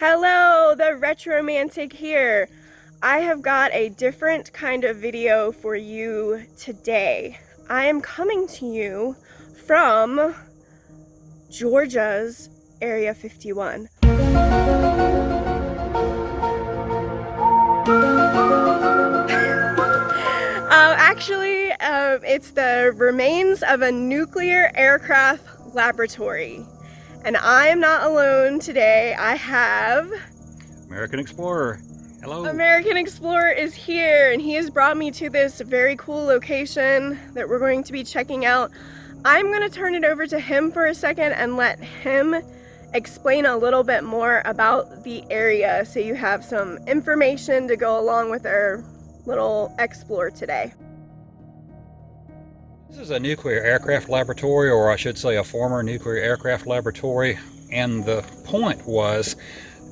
Hello, the Retromantic here. I have got a different kind of video for you today. I am coming to you from Georgia's Area 51. It's the remains of a nuclear aircraft laboratory. And I am not alone today. I have American Explorer. Hello. American Explorer is here, and he has brought me to this very cool location that we're going to be checking out. I'm going to turn it over to him for a second and let him explain a little bit more about the area so you have some information to go along with our little explore today. This is a nuclear aircraft laboratory, or I should say a former nuclear aircraft laboratory, and the point was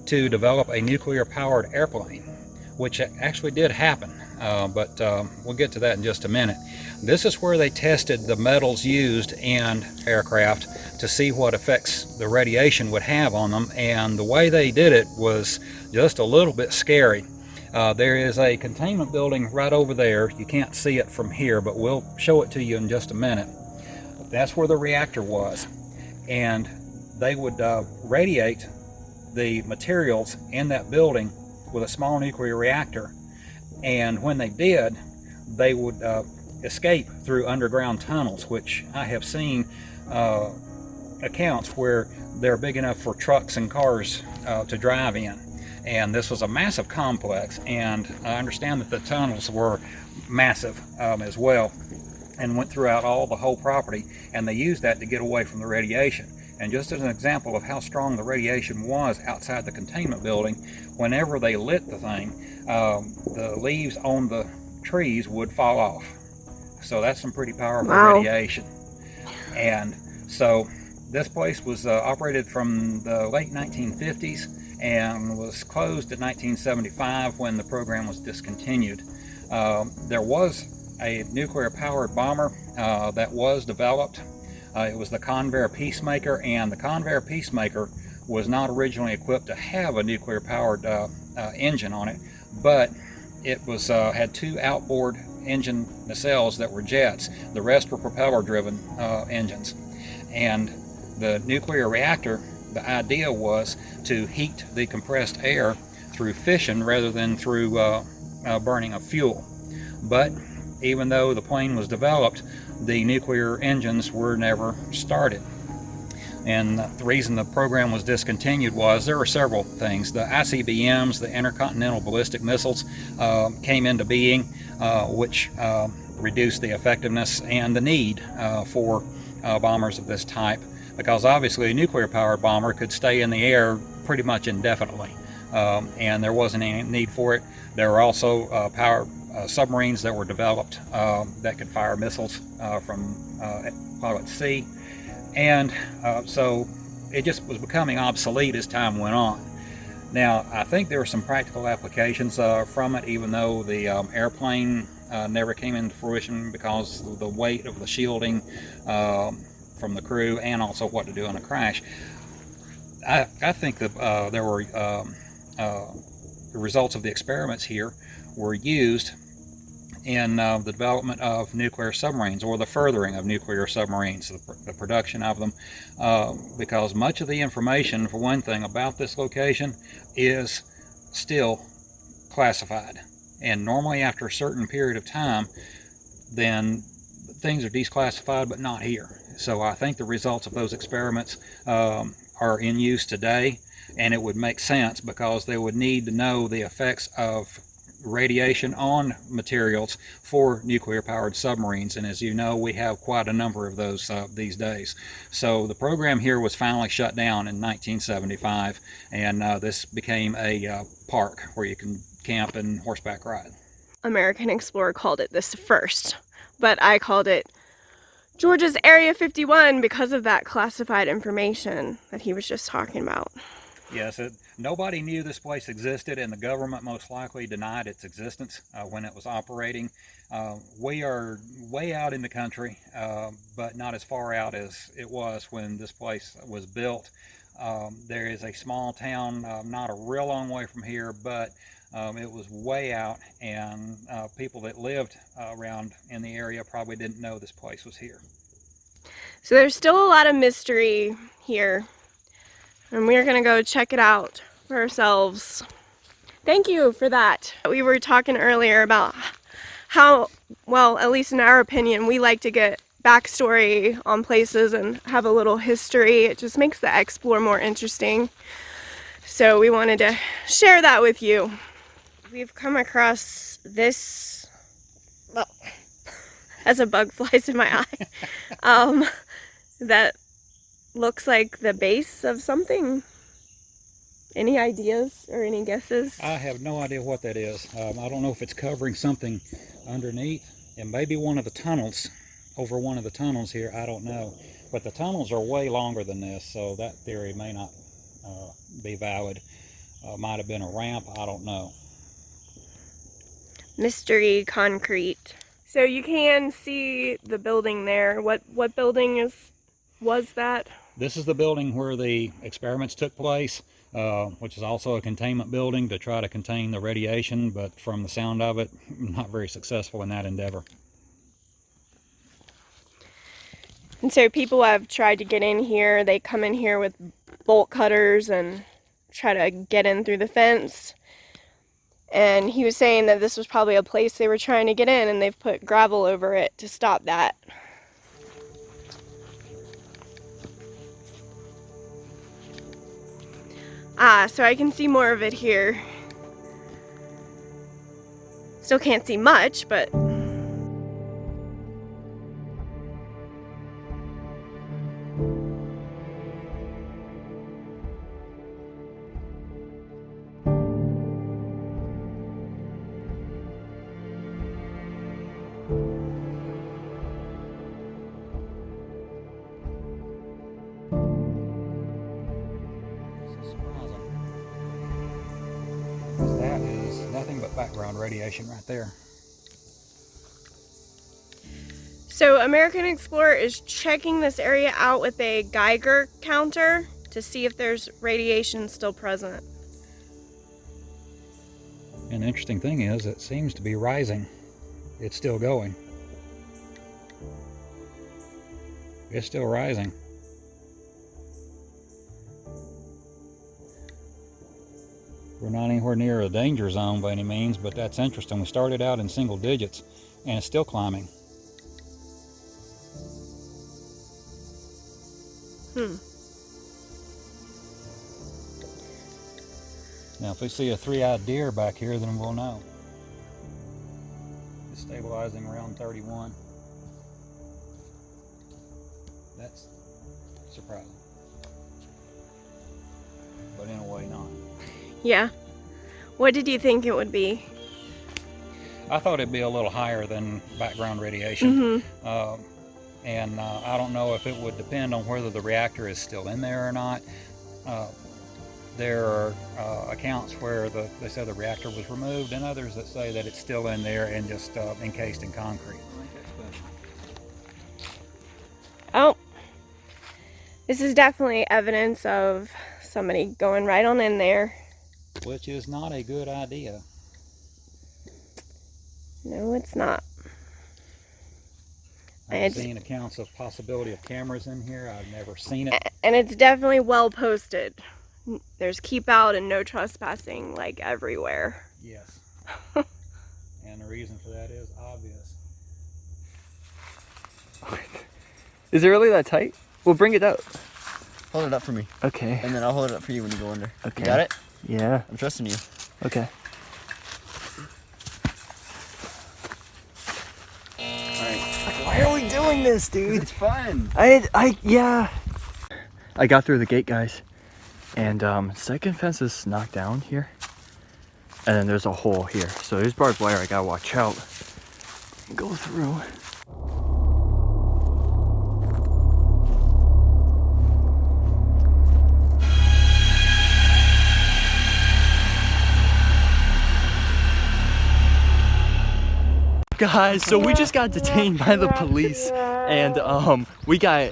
to develop a nuclear powered airplane, which actually did happen, but we'll get to that in just a minute. This is where they tested the metals used in aircraft to see what effects the radiation would have on them, and the way they did it was just a little bit scary. There is a containment building right over there. You can't see it from here, but we'll show it to you in just a minute. That's where the reactor was, and they would radiate the materials in that building with a small nuclear reactor, and when they did, they would escape through underground tunnels, which I have seen accounts where they're big enough for trucks and cars to drive in. And this was a massive complex, and I understand that the tunnels were massive as well, and went throughout the whole property, and they used that to get away from the radiation. And just as an example of how strong the radiation was outside the containment building, whenever they lit the thing, the leaves on the trees would fall off. So that's some pretty powerful radiation. And so this place was operated from the late 1950s and was closed in 1975 when the program was discontinued. There was a nuclear powered bomber that was developed. It was the Convair Peacemaker, and the Convair Peacemaker was not originally equipped to have a nuclear powered engine on it, but it was had two outboard engine nacelles that were jets. The rest were propeller driven engines. And the nuclear reactor, the idea was to heat the compressed air through fission rather than through burning of fuel. But even though the plane was developed, the nuclear engines were never started. And the reason the program was discontinued was there were several things. The ICBMs, the intercontinental ballistic missiles, came into being, which reduced the effectiveness and the need for bombers of this type, because obviously a nuclear powered bomber could stay in the air pretty much indefinitely, and there wasn't any need for it. There were also submarines that were developed that could fire missiles from pilot C, and so it just was becoming obsolete as time went on. Now, I think there were some practical applications from it, even though the airplane never came into fruition because of the weight of the shielding from the crew, and also what to do in a crash. I think that there were the results of the experiments here were used in the development of nuclear submarines, or the furthering of nuclear submarines, the production of them, because much of the information, for one thing, about this location is still classified. And normally after a certain period of time, then things are declassified, but not here. So I think the results of those experiments are in use today, and it would make sense because they would need to know the effects of radiation on materials for nuclear powered submarines, and as you know, we have quite a number of those these days. So the program here was finally shut down in 1975, and this became a park where you can camp and horseback ride. American Explorer called it this first, but I called it Georgia's Area 51 because of that classified information that he was just talking about. Yes, nobody knew this place existed, and the government most likely denied its existence when it was operating. We are way out in the country, but not as far out as it was when this place was built. There is a small town not a real long way from here, but it was way out, and people that lived around in the area probably didn't know this place was here. So there's still a lot of mystery here, and we're gonna go check it out for ourselves. Thank you for that. We were talking earlier about how, well, at least in our opinion, we like to get backstory on places and have a little history. It just makes the explore more interesting. So we wanted to share that with you. We've come across this, well, as a bug flies in my eye, that looks like the base of something. Any ideas or any guesses? I have no idea what that is. I don't know if it's covering something underneath. It may be one of the tunnels, over one of the tunnels here, I don't know. But the tunnels are way longer than this, so that theory may not be valid. Might have been a ramp, I don't know. Mystery concrete. So you can see the building there. What building was that? This is the building where the experiments took place, which is also a containment building to try to contain the radiation, but from the sound of it, not very successful in that endeavor. And so people have tried to get in here. They come in here with bolt cutters and try to get in through the fence. And he was saying that this was probably a place they were trying to get in, and they've put gravel over it to stop that. So I can see more of it here. Still can't see much, but... That is nothing but background radiation right there. So American Explorer is checking this area out with a Geiger counter to see if there's radiation still present. And the interesting thing is, it seems to be rising. It's still going. It's still rising. We're not anywhere near a danger zone by any means, but that's interesting. We started out in single digits, and it's still climbing. Now, if we see a three-eyed deer back here, then we'll know. It's stabilizing around 31. That's surprising. But in a way, not. Yeah. What did you think it would be? I thought it'd be a little higher than background radiation. And I don't know if it would depend on whether the reactor is still in there or not. There are accounts where they say the reactor was removed, and others that say that it's still in there and just encased in concrete. Oh, this is definitely evidence of somebody going right on in there. Which is not a good idea. No, it's not. I've seen accounts of possibility of cameras in here. I've never seen it. And it's definitely well posted. There's keep out and no trespassing like everywhere. Yes. And the reason for that is obvious. Is it really that tight? Well, bring it out. Hold it up for me. Okay. And then I'll hold it up for you when you go under. Okay. You got it? Yeah. I'm trusting you. Okay. Alright. Why are we doing this, dude? It's fun. Yeah. I got through the gate, guys. And second fence is knocked down here. And then there's a hole here. So there's barbed wire I gotta watch out. Go through. Guys, so we just got detained by the police, and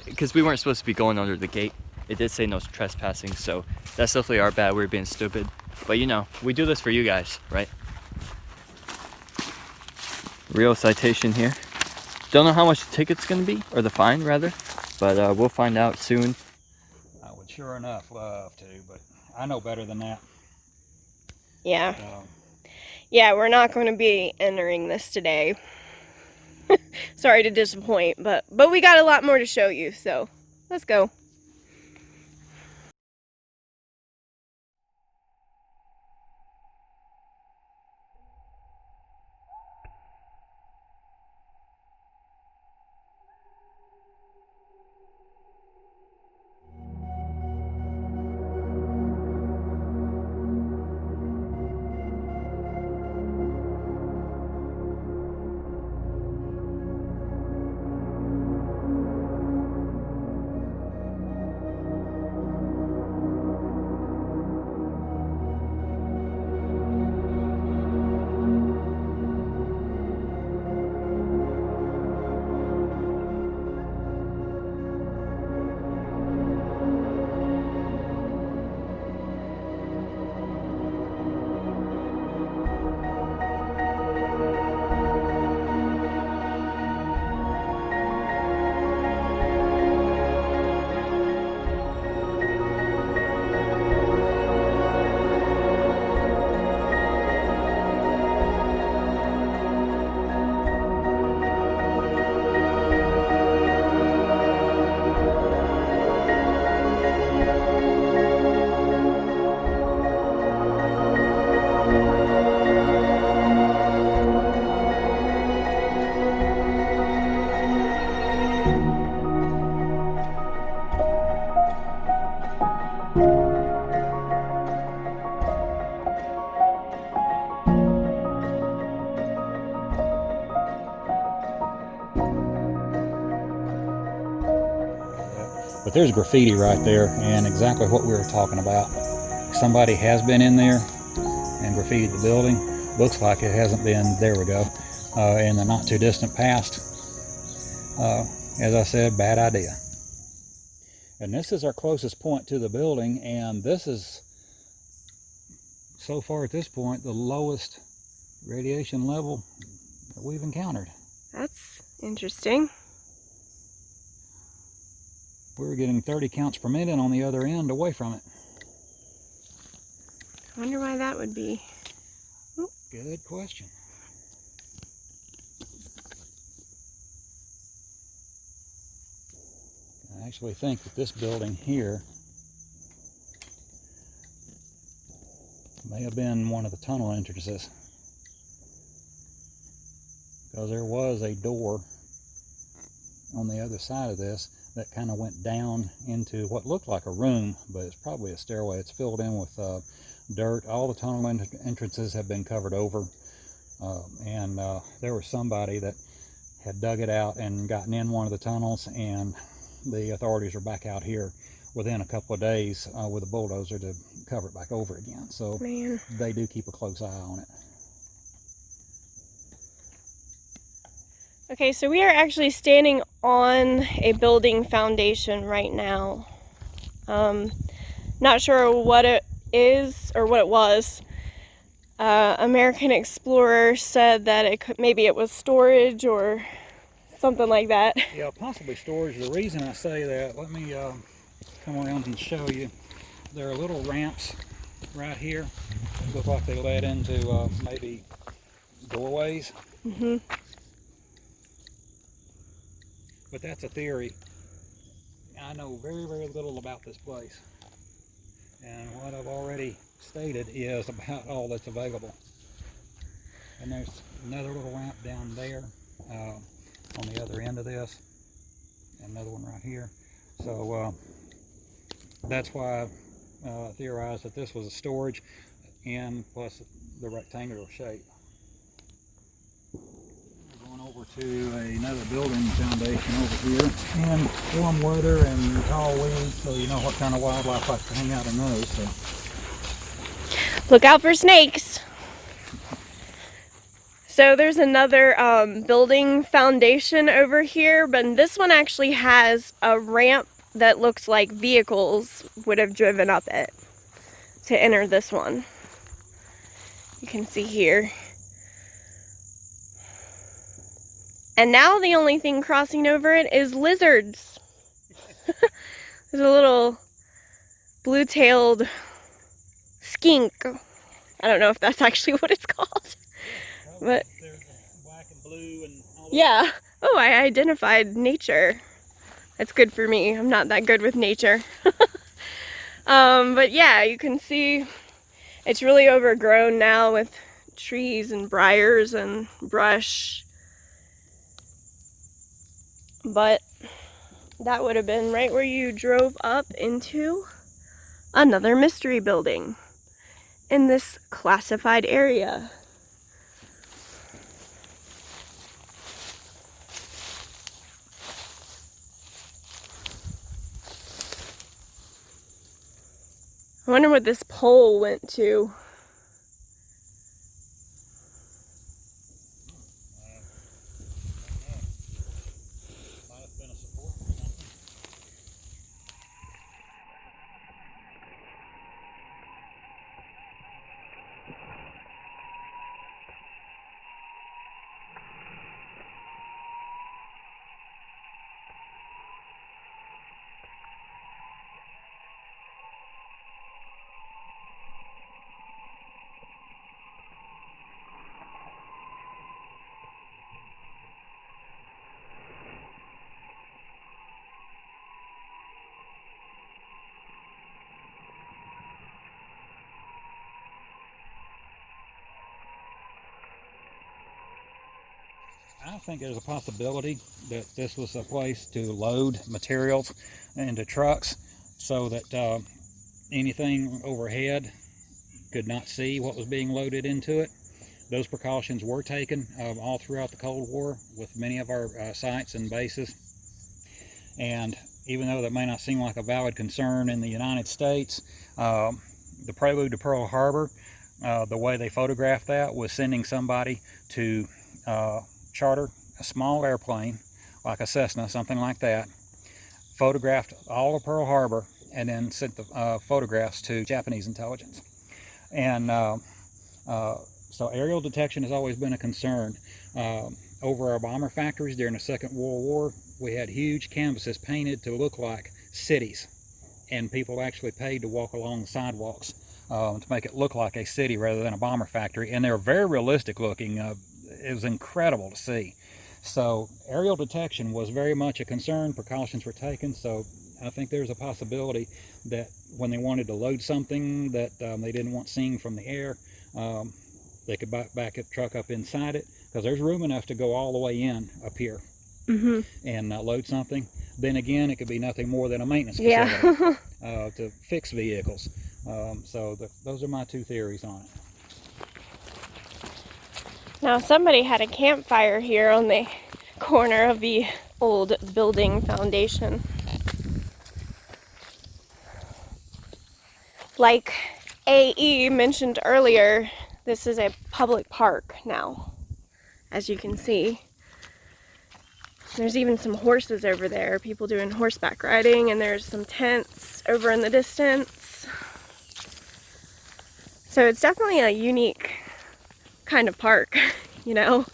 because we weren't supposed to be going under the gate, it did say no trespassing, so that's definitely our bad. We were being stupid. But you know, we do this for you guys, right? Real citation here. Don't know how much the ticket's gonna be, or the fine rather, but we'll find out soon. I would sure enough love to, but I know better than that. Yeah. Yeah, we're not going to be entering this today. Sorry to disappoint, but we got a lot more to show you, so let's go. But there's graffiti right there, and exactly what we were talking about. Somebody has been in there and graffitied the building. Looks like it hasn't been, there we go, in the not too distant past. As I said, bad idea. And this is our closest point to the building, and this is, so far at this point, the lowest radiation level that we've encountered. That's interesting. We were getting 30 counts per minute on the other end away from it. I wonder why that would be. Oop. Good question. I actually think that this building here may have been one of the tunnel entrances, because there was a door on the other side of this that kind of went down into what looked like a room, but it's probably a stairway. It's filled in with dirt. All the tunnel entrances have been covered over, and there was somebody that had dug it out and gotten in one of the tunnels, and the authorities are back out here within a couple of days with a bulldozer to cover it back over again. So Man. They do keep a close eye on it. Okay, so we are actually standing on a building foundation right now. Not sure what it is or what it was. American Explorer said that maybe it was storage or something like that. Yeah, possibly storage. The reason I say that, let me come around and show you. There are little ramps right here. Look like they led into maybe doorways. Mm-hmm. But that's a theory. I know very, very little about this place. And what I've already stated is about all that's available. And there's another little ramp down there on the other end of this. And another one right here. So that's why I theorized that this was a storage, and plus the rectangular shape. Over to another building foundation over here, and warm weather and tall weeds, so you know what kind of wildlife likes to hang out in those. So. Look out for snakes. So there's another building foundation over here, but this one actually has a ramp that looks like vehicles would have driven up it to enter this one. You can see here. And now the only thing crossing over it is lizards. There's a little blue-tailed skink. I don't know if that's actually what it's called. But there's black and blue and all yeah. Oh, I identified nature. That's good for me. I'm not that good with nature. But yeah, you can see it's really overgrown now with trees and briars and brush. But that would have been right where you drove up into another mystery building in this classified area. I wonder what this pole went to. might have been a support or something. I think there's a possibility that this was a place to load materials into trucks so that anything overhead could not see what was being loaded into it. Those precautions were taken all throughout the Cold War with many of our sites and bases. And even though that may not seem like a valid concern in the United States, the prelude to Pearl Harbor, the way they photographed that was sending somebody to charter a small airplane like a Cessna, something like that, photographed all of Pearl Harbor, and then sent the photographs to Japanese intelligence. And so aerial detection has always been a concern. Over our bomber factories during the Second World War, we had huge canvases painted to look like cities, and people actually paid to walk along the sidewalks to make it look like a city rather than a bomber factory, and they were very realistic looking. It was incredible to see. So aerial detection was very much a concern. Precautions were taken, so I think there's a possibility that when they wanted to load something that they didn't want seen from the air, they could back a truck up inside it, because there's room enough to go all the way in up here and load something. Then again, it could be nothing more than a maintenance facility to fix vehicles. So those are my two theories on it. Now somebody had a campfire here on the corner of the old building foundation. Like AE mentioned earlier, this is a public park now, as you can see. There's even some horses over there, people doing horseback riding, and there's some tents over in the distance. So it's definitely a unique kind of park, you know?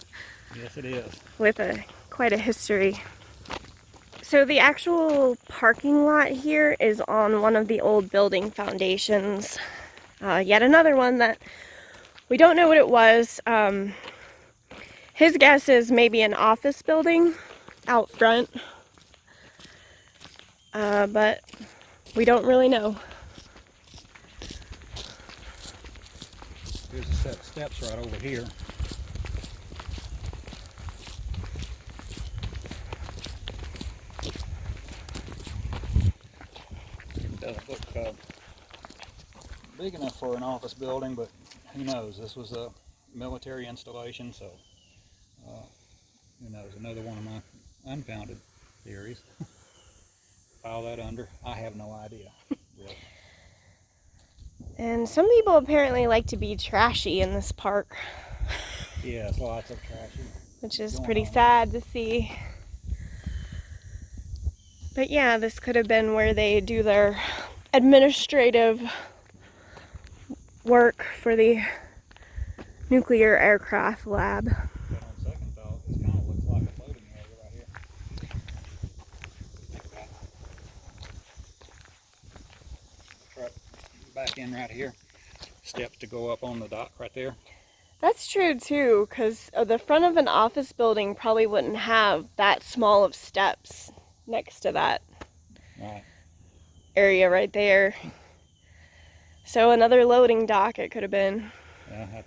Yes, it is. With quite a history. So the actual parking lot here is on one of the old building foundations. Yet another one that we don't know what it was. His guess is maybe an office building out front. But we don't really know. There's a set of steps right over here. It doesn't look big enough for an office building, but who knows? This was a military installation, so who knows? Another one of my unfounded theories. File that under. I have no idea. Really. And some people apparently like to be trashy in this park. Yes, lots of trashy. Which is pretty sad to see. But yeah, this could have been where they do their administrative work for the nuclear aircraft lab. But on second thought, this kind of looks like a loading area right here. Truck back in right here. Steps to go up on the dock right there. That's true too, because the front of an office building probably wouldn't have that small of steps next to that Right. area right there. So another loading dock it could have been. Yeah,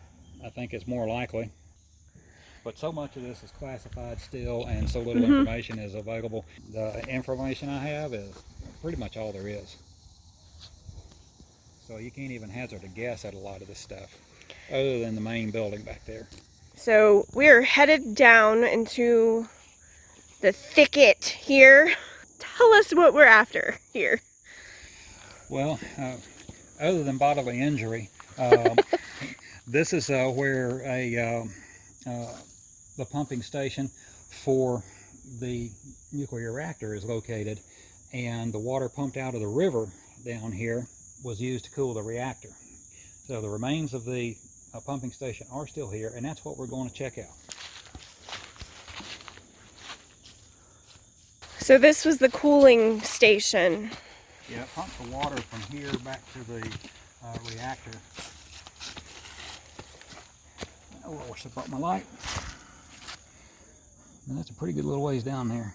I think it's more likely. But so much of this is classified still, and so little information is available. The information I have is pretty much all there is. So you can't even hazard a guess at a lot of this stuff, other than the main building back there. So we're headed down into the thicket here. Tell us what we're after here. Well, other than bodily injury, this is where the pumping station for the nuclear reactor is located, and the water pumped out of the river down here was used to cool the reactor. So the remains of the pumping station are still here, and that's what we're going to check out. So this was the cooling station. Yeah, it pumps the water from here back to the reactor. Oh, I should have brought my light. And that's a pretty good little ways down there.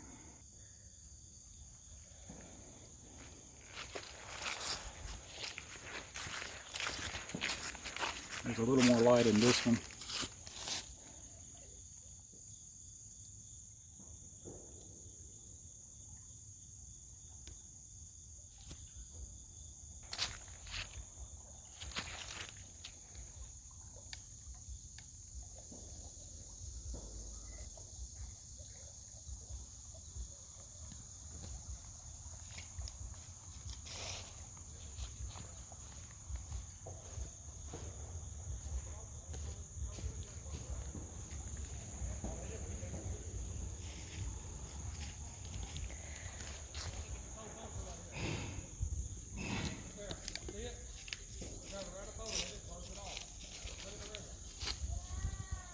There's a little more light in this one.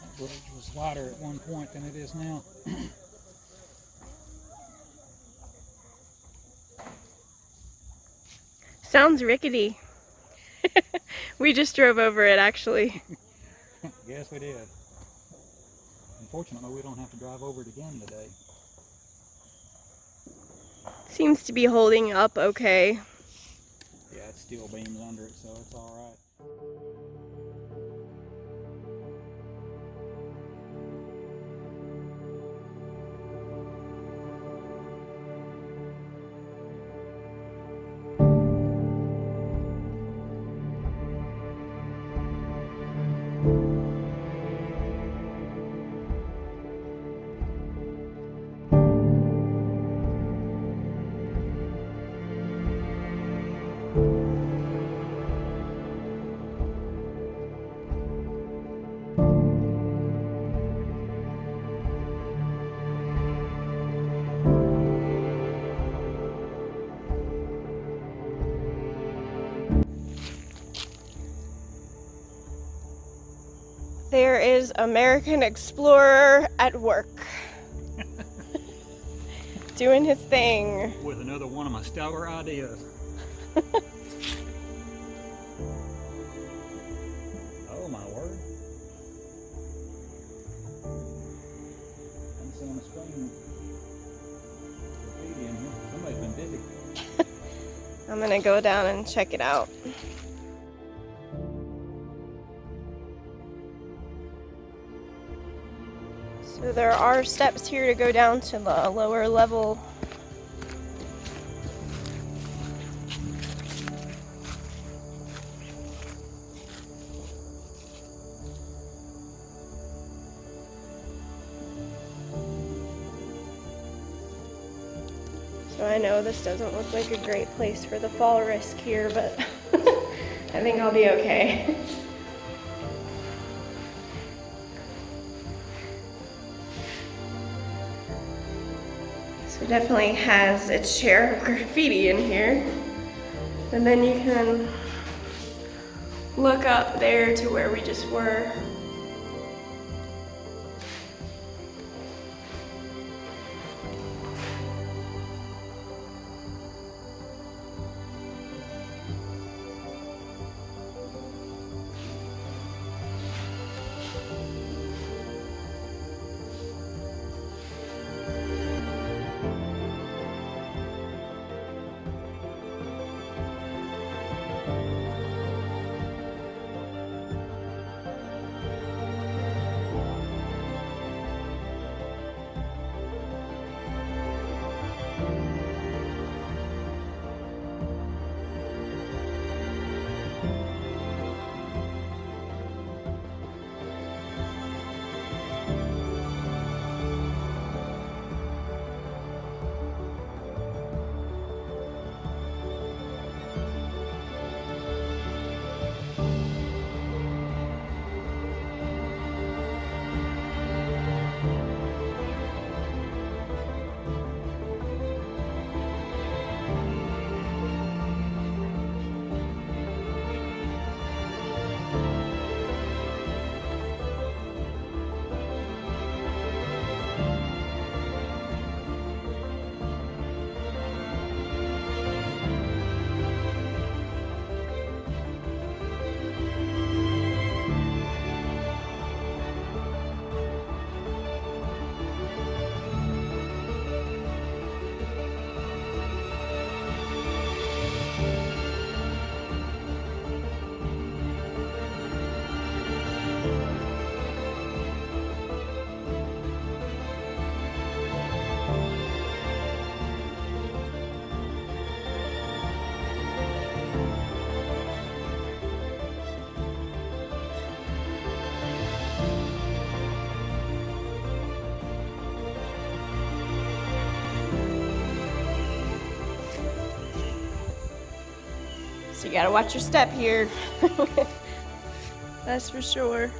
That bridge was wider at one point than it is now. Sounds rickety. We just drove over it actually. Yes, we did. Unfortunately, we don't have to drive over it again today. Seems to be holding up okay. Yeah, it's steel beams under it, so it's all right. There is American Explorer at work. Doing his thing. With another one of my stellar ideas. Oh my word. I'm seeing a screen graffiti in here. Somebody's been busy. I'm gonna go down and check it out. So there are steps here to go down to the lower level. So I know this doesn't look like a great place for the fall risk here, but I think I'll be okay. So It definitely has its share of graffiti in here. And then you can look up there to where we just were. So you gotta watch your step here. That's for sure.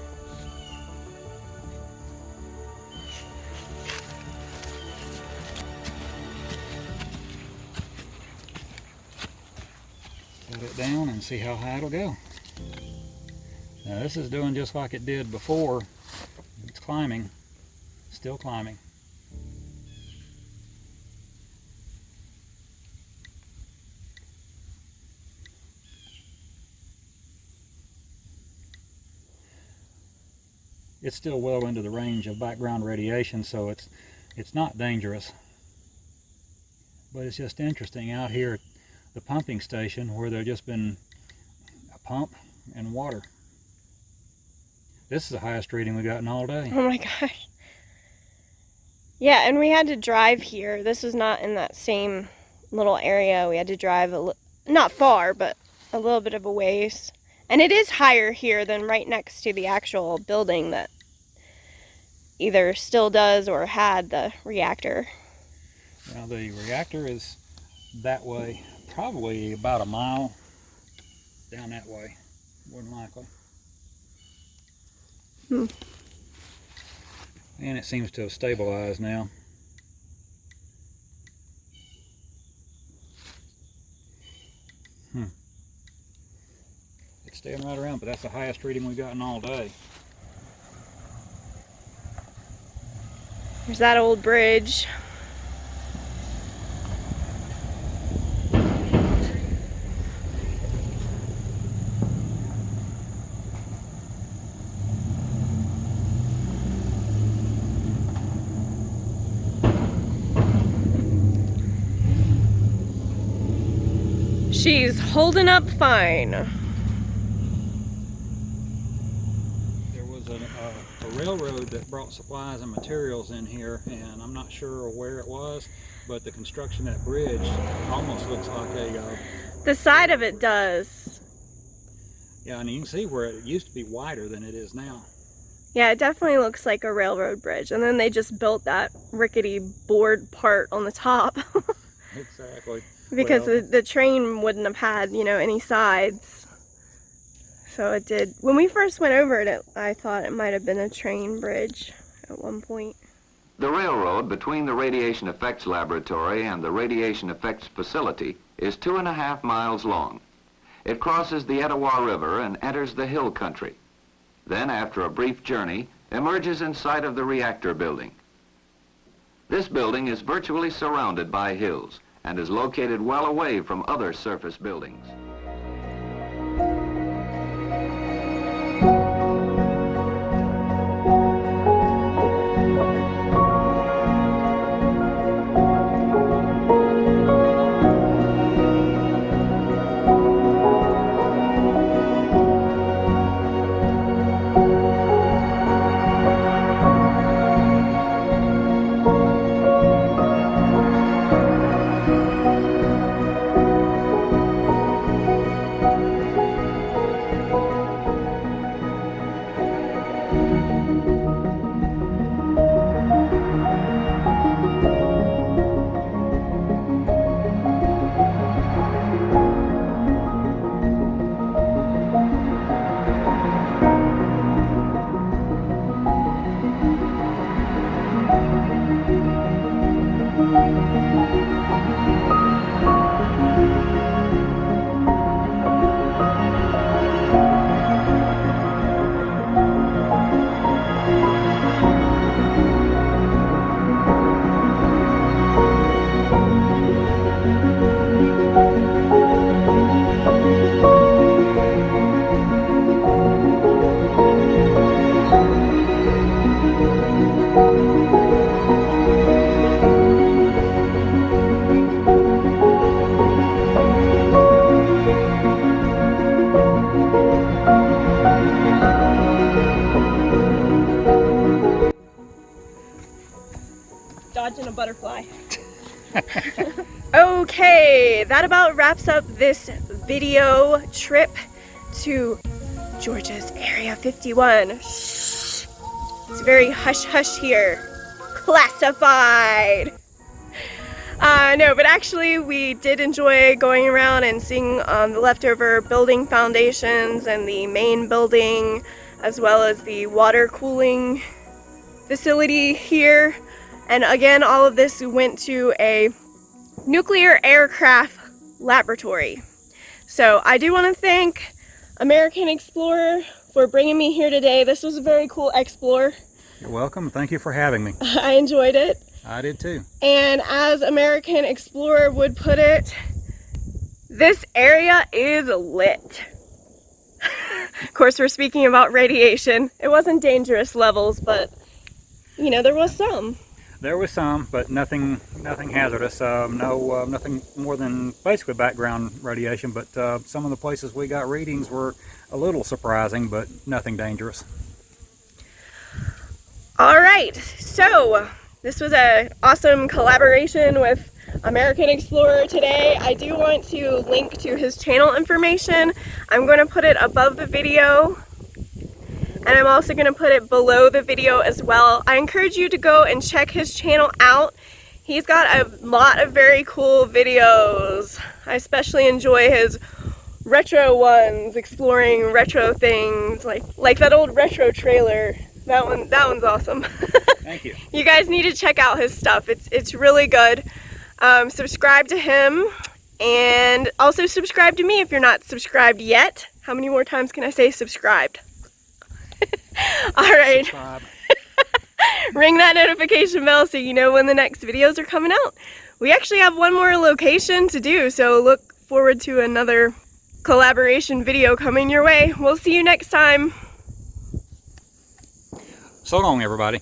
Put it down and see how high it'll go. Now this is doing just like it did before. It's climbing, still climbing. It's still well into the range of background radiation, so it's not dangerous. But it's just interesting out here at the pumping station where there's just been a pump and water. This is the highest reading we gotten all day. Oh my gosh. Yeah, and we had to drive here. This was not in that same little area. We had to drive not far, but a little bit of a ways. And it is higher here than right next to the actual building that either still does or had the reactor. Now the reactor is that way, probably about a mile down that way, more than likely. And it seems to have stabilized now. It's staying right around, but that's the highest reading we've gotten all day. There's that old bridge. She's holding up fine. There was a railroad that brought supplies and materials in here, and I'm not sure where it was, but the construction of that bridge almost looks like a... The side of it does. Yeah, and you can see where it used to be wider than it is now. Yeah, it definitely looks like a railroad bridge. And then they just built that rickety board part on the top. Exactly. Because well, the train wouldn't have had, you know, any sides. So it did. When we first went over it, I thought it might have been a train bridge at one point. The railroad between the Radiation Effects Laboratory and the Radiation Effects Facility is 2.5 miles long. It crosses the Etowah River and enters the hill country. Then, after a brief journey, emerges in sight of the reactor building. This building is virtually surrounded by hills and is located well away from other surface buildings. Dodging a butterfly. Okay, that about wraps up this video trip to Georgia's Area 51. Shh. It's very hush-hush here. Classified! No, but actually we did enjoy going around and seeing the leftover building foundations and the main building, as well as the water cooling facility here. And again, all of this went to a nuclear aircraft laboratory. So I do want to thank American Explorer for bringing me here today. This was a very cool explore. You're welcome. Thank you for having me. I enjoyed it. I did too. And as American Explorer would put it, this area is lit. Of course, we're speaking about radiation. It wasn't dangerous levels, but you know, there was some. There was some, but nothing hazardous. Nothing more than basically background radiation. But some of the places we got readings were a little surprising, but nothing dangerous. All right, so this was an awesome collaboration with American Explorer today. I do want to link to his channel information. I'm going to put it above the video, and I'm also going to put it below the video as well. I encourage you to go and check his channel out. He's got a lot of very cool videos. I especially enjoy his retro ones, exploring retro things, like that old retro trailer. That one's awesome. Thank you. You guys need to check out his stuff. It's really good. Subscribe to him, and also subscribe to me if you're not subscribed yet. How many more times can I say subscribed? All right. Subscribe. Ring that notification bell so you know when the next videos are coming out. We actually have one more location to do, so look forward to another collaboration video coming your way. We'll see you next time. So long, everybody.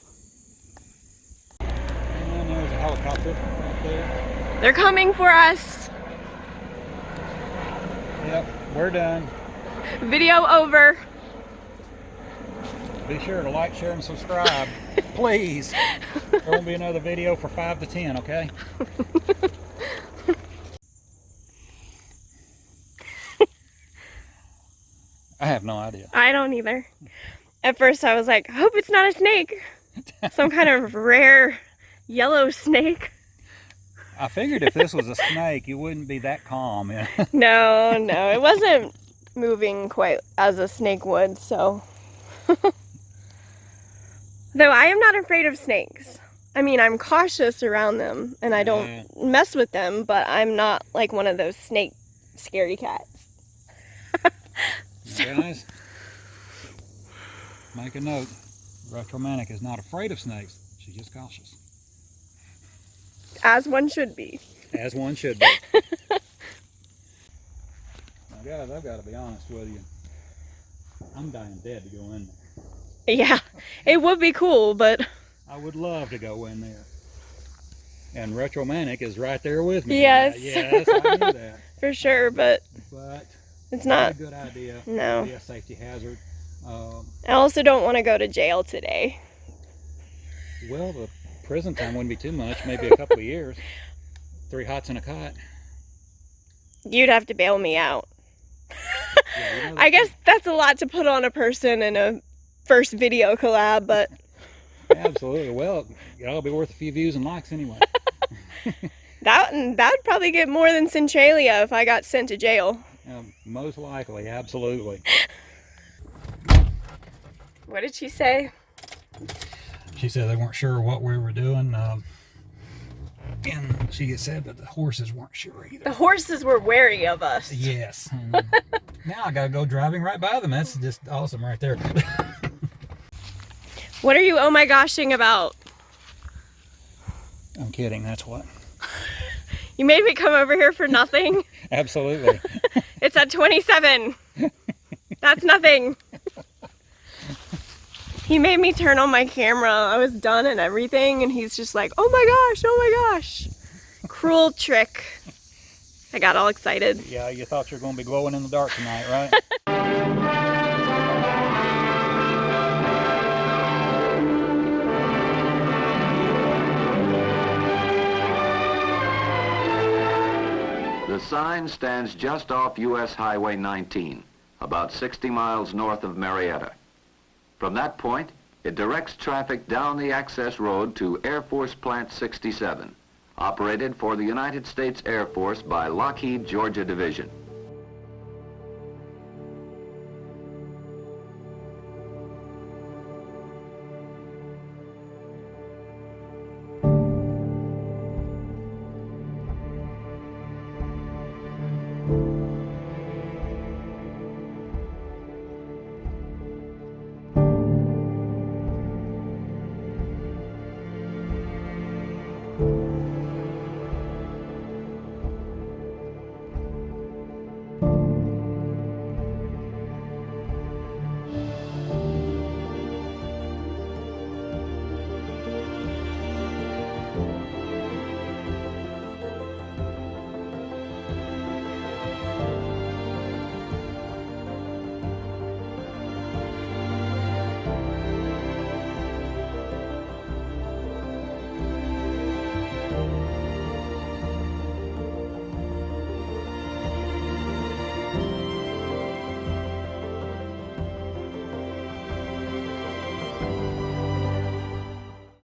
And there's a helicopter right there. They're coming for us. Yep, we're done. Video over. Be sure to like, share, and subscribe. Please. There won't be another video for 5 to 10, okay? I have no idea. I don't either. At first I was like, I hope it's not a snake. Some kind of rare yellow snake. I figured if this was a snake, you wouldn't be that calm. Yeah. No, it wasn't moving quite as a snake would, so. Though I am not afraid of snakes. I mean, I'm cautious around them and I don't mess with them, but I'm not like one of those snake scary cats. Guys, make a note. Retromantic is not afraid of snakes. She's just cautious. As one should be. As one should be. Now guys, I've got to be honest with you. I'm dying dead to go in there. Yeah, it would be cool, but... I would love to go in there. And Retromantic is right there with me. Yes. Yes, I knew that. For sure, but it's not a good idea. No. It'd be a safety hazard. I also don't want to go to jail today. Well, the prison time wouldn't be too much, maybe a couple of years. 3 hots and a cot. You'd have to bail me out. Yeah, you know I guess that's a lot to put on a person in a first video collab, but... Absolutely. Well, it'll be worth a few views and likes anyway. That would probably get more than Centralia if I got sent to jail. Most likely, absolutely. What did she say? She said they weren't sure what we were doing. And she said that the horses weren't sure either. The horses were wary of us. Yes. Now I gotta go driving right by them. That's just awesome right there. What are you oh my goshing about? I'm kidding, that's what. You made me come over here for nothing? Absolutely. It's at 27. That's nothing. He made me turn on my camera. I was done and everything, and he's just like, oh my gosh. Cruel trick. I got all excited. Yeah, you thought you were going to be glowing in the dark tonight, right? The sign stands just off U.S. Highway 19, about 60 miles north of Marietta. From that point, it directs traffic down the access road to Air Force Plant 67, operated for the United States Air Force by Lockheed, Georgia Division.